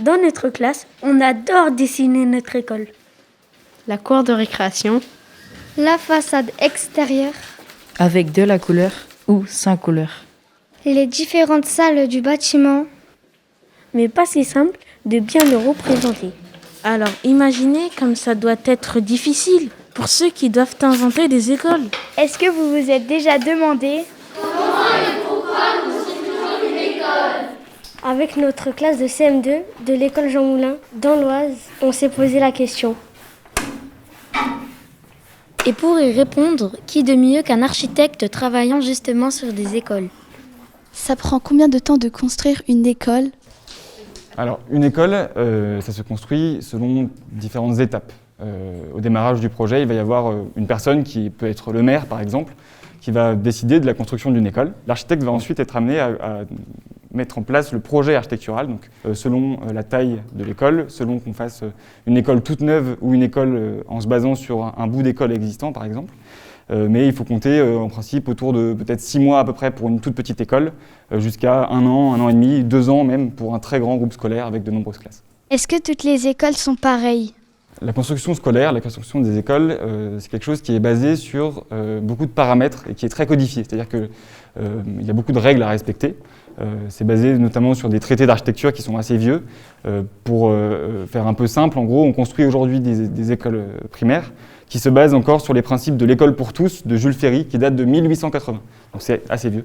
Dans notre classe, on adore dessiner notre école. La cour de récréation. La façade extérieure. Avec de la couleur ou sans couleur. Les différentes salles du bâtiment. Mais pas si simple de bien le représenter. Alors imaginez comme ça doit être difficile pour ceux qui doivent inventer des écoles. Est-ce que vous vous êtes déjà demandé comment et pourquoi nous construisons une école? Avec notre classe de CM2 de l'école Jean Moulin, dans l'Oise, on s'est posé la question. Et pour y répondre, qui de mieux qu'un architecte travaillant justement sur des écoles? Ça prend combien de temps de construire une école? Alors, une école, ça se construit selon différentes étapes. Au démarrage du projet, il va y avoir une personne qui peut être le maire, par exemple, qui va décider de la construction d'une école. L'architecte va ensuite être amené à mettre en place le projet architectural, donc selon la taille de l'école, selon qu'on fasse une école toute neuve ou une école en se basant sur un bout d'école existant, par exemple. Mais il faut compter en principe autour de peut-être 6 mois à peu près pour une toute petite école, jusqu'à 1 an et demi, 2 ans même pour un très grand groupe scolaire avec de nombreuses classes. Est-ce que toutes les écoles sont pareilles? La construction scolaire, la construction des écoles, c'est quelque chose qui est basé sur beaucoup de paramètres et qui est très codifié. C'est-à-dire qu'il y a beaucoup de règles à respecter. C'est basé notamment sur des traités d'architecture qui sont assez vieux. Pour faire un peu simple, en gros, on construit aujourd'hui des écoles primaires qui se basent encore sur les principes de l'école pour tous de Jules Ferry qui date de 1880. Donc c'est assez vieux.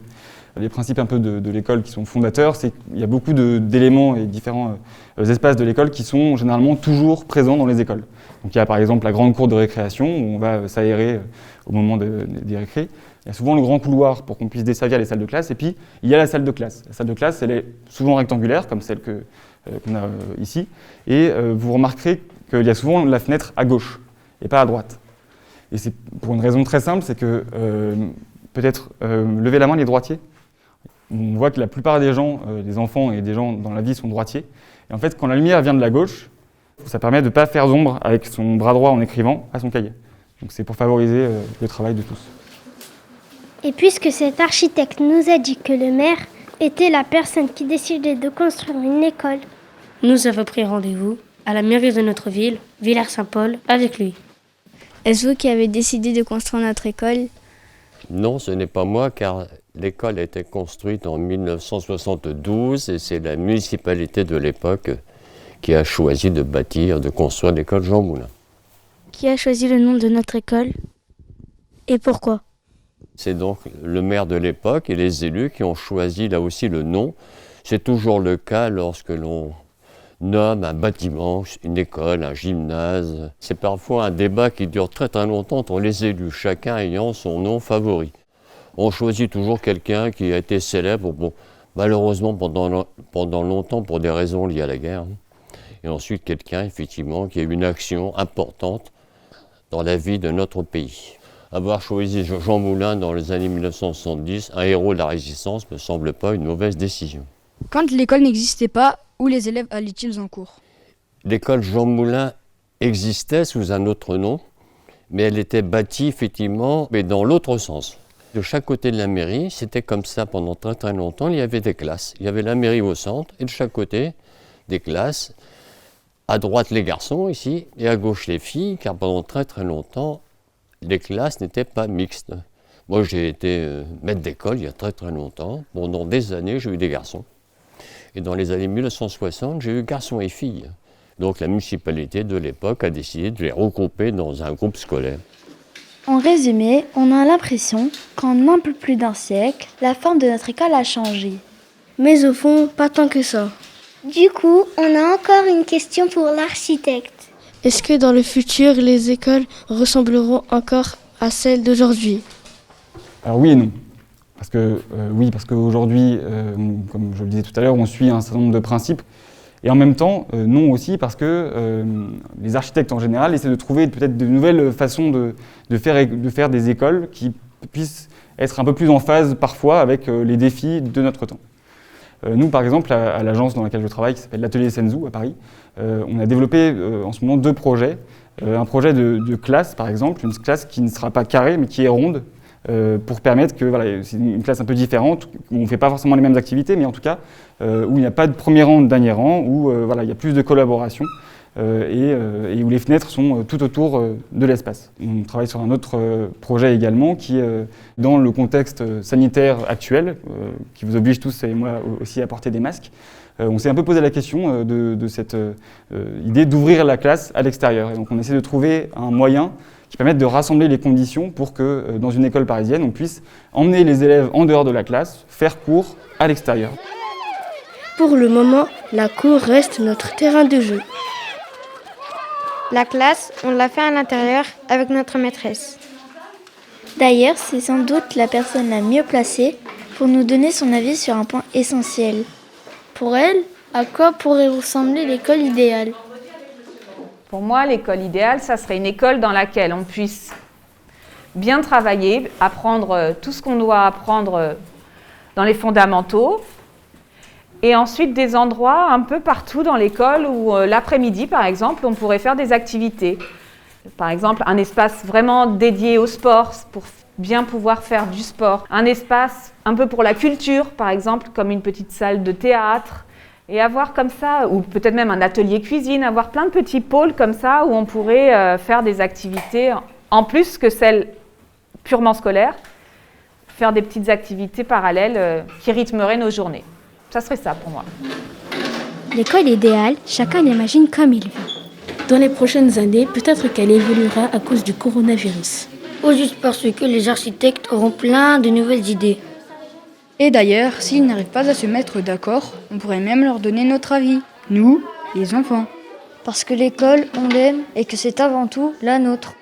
Les principes un peu de l'école qui sont fondateurs, c'est qu'il y a beaucoup d'éléments et différents espaces de l'école qui sont généralement toujours présents dans les écoles. Donc il y a par exemple la grande cour de récréation où on va s'aérer au moment des récrés. Il y a souvent le grand couloir pour qu'on puisse desservir les salles de classe et puis il y a la salle de classe. La salle de classe, elle est souvent rectangulaire comme celle qu'on a ici et vous remarquerez qu'il y a souvent la fenêtre à gauche et pas à droite. Et c'est pour une raison très simple, c'est que peut-être levez la main les droitiers. On voit que la plupart des gens, des enfants et des gens dans la vie sont droitiers. Et en fait, quand la lumière vient de la gauche, ça permet de ne pas faire d'ombre avec son bras droit en écrivant à son cahier. Donc c'est pour favoriser le travail de tous. Et puisque cet architecte nous a dit que le maire était la personne qui décidait de construire une école, nous avons pris rendez-vous à la mairie de notre ville, Villers-Saint-Paul, avec lui. Est-ce vous qui avez décidé de construire notre école? Non, ce n'est pas moi, car l'école a été construite en 1972 et c'est la municipalité de l'époque qui a choisi de bâtir, de construire l'école Jean Moulin. Qui a choisi le nom de notre école? Et pourquoi? C'est donc le maire de l'époque et les élus qui ont choisi là aussi le nom. C'est toujours le cas lorsque l'on nomme un bâtiment, une école, un gymnase. C'est parfois un débat qui dure très très longtemps entre les élus, chacun ayant son nom favori. On choisit toujours quelqu'un qui a été célèbre, bon, malheureusement pendant longtemps pour des raisons liées à la guerre. Et ensuite quelqu'un effectivement qui a eu une action importante dans la vie de notre pays. Avoir choisi Jean Moulin dans les années 1970, un héros de la résistance, ne me semble pas une mauvaise décision. Quand l'école n'existait pas, où les élèves allaient-ils en cours? L'école Jean Moulin existait sous un autre nom, mais elle était bâtie effectivement, mais dans l'autre sens. De chaque côté de la mairie, c'était comme ça pendant très très longtemps, il y avait des classes. Il y avait la mairie au centre et de chaque côté, des classes. À droite les garçons ici et à gauche les filles, car pendant très très longtemps, les classes n'étaient pas mixtes. Moi j'ai été maître d'école il y a très très longtemps. Pendant des années, j'ai eu des garçons. Et dans les années 1960, j'ai eu garçons et filles. Donc la municipalité de l'époque a décidé de les regrouper dans un groupe scolaire. En résumé, on a l'impression qu'en un peu plus d'un siècle, la forme de notre école a changé. Mais au fond, pas tant que ça. Du coup, on a encore une question pour l'architecte. Est-ce que dans le futur, les écoles ressembleront encore à celles d'aujourd'hui? Alors oui et non. Parce qu'aujourd'hui, comme je le disais tout à l'heure, on suit un certain nombre de principes. Et en même temps, non aussi parce que les architectes en général essaient de trouver peut-être de nouvelles façons de faire des écoles qui puissent être un peu plus en phase parfois avec les défis de notre temps. Nous, par exemple, à l'agence dans laquelle je travaille, qui s'appelle l'Atelier Senzou à Paris, on a développé en ce moment 2 projets. Un projet de classe, par exemple, une classe qui ne sera pas carrée, mais qui est ronde, pour permettre que c'est une classe un peu différente, où on ne fait pas forcément les mêmes activités, mais en tout cas où il n'y a pas de premier rang, de dernier rang, où il y a plus de collaboration et où les fenêtres sont tout autour de l'espace. On travaille sur un autre projet également qui, dans le contexte sanitaire actuel, qui vous oblige tous et moi aussi à porter des masques, on s'est un peu posé la question de cette idée d'ouvrir la classe à l'extérieur. Et donc on essaie de trouver un moyen qui permette de rassembler les conditions pour que dans une école parisienne, on puisse emmener les élèves en dehors de la classe, faire cours à l'extérieur. Pour le moment, la cour reste notre terrain de jeu. La classe, on l'a fait à l'intérieur avec notre maîtresse. D'ailleurs, c'est sans doute la personne la mieux placée pour nous donner son avis sur un point essentiel. Pour elle, à quoi pourrait ressembler l'école idéale ? Pour moi, l'école idéale, ça serait une école dans laquelle on puisse bien travailler, apprendre tout ce qu'on doit apprendre dans les fondamentaux, et ensuite des endroits un peu partout dans l'école où l'après-midi, par exemple, on pourrait faire des activités. Par exemple, un espace vraiment dédié au sport pour bien pouvoir faire du sport. Un espace un peu pour la culture, par exemple, comme une petite salle de théâtre. Et avoir comme ça, ou peut-être même un atelier cuisine, avoir plein de petits pôles comme ça où on pourrait faire des activités, en plus que celles purement scolaires, faire des petites activités parallèles qui rythmeraient nos journées. Ça serait ça pour moi. L'école idéale, chacun l'imagine comme il veut. Dans les prochaines années, peut-être qu'elle évoluera à cause du coronavirus. Ou juste parce que les architectes auront plein de nouvelles idées. Et d'ailleurs, s'ils n'arrivent pas à se mettre d'accord, on pourrait même leur donner notre avis. Nous, les enfants. Parce que l'école, on l'aime et que c'est avant tout la nôtre.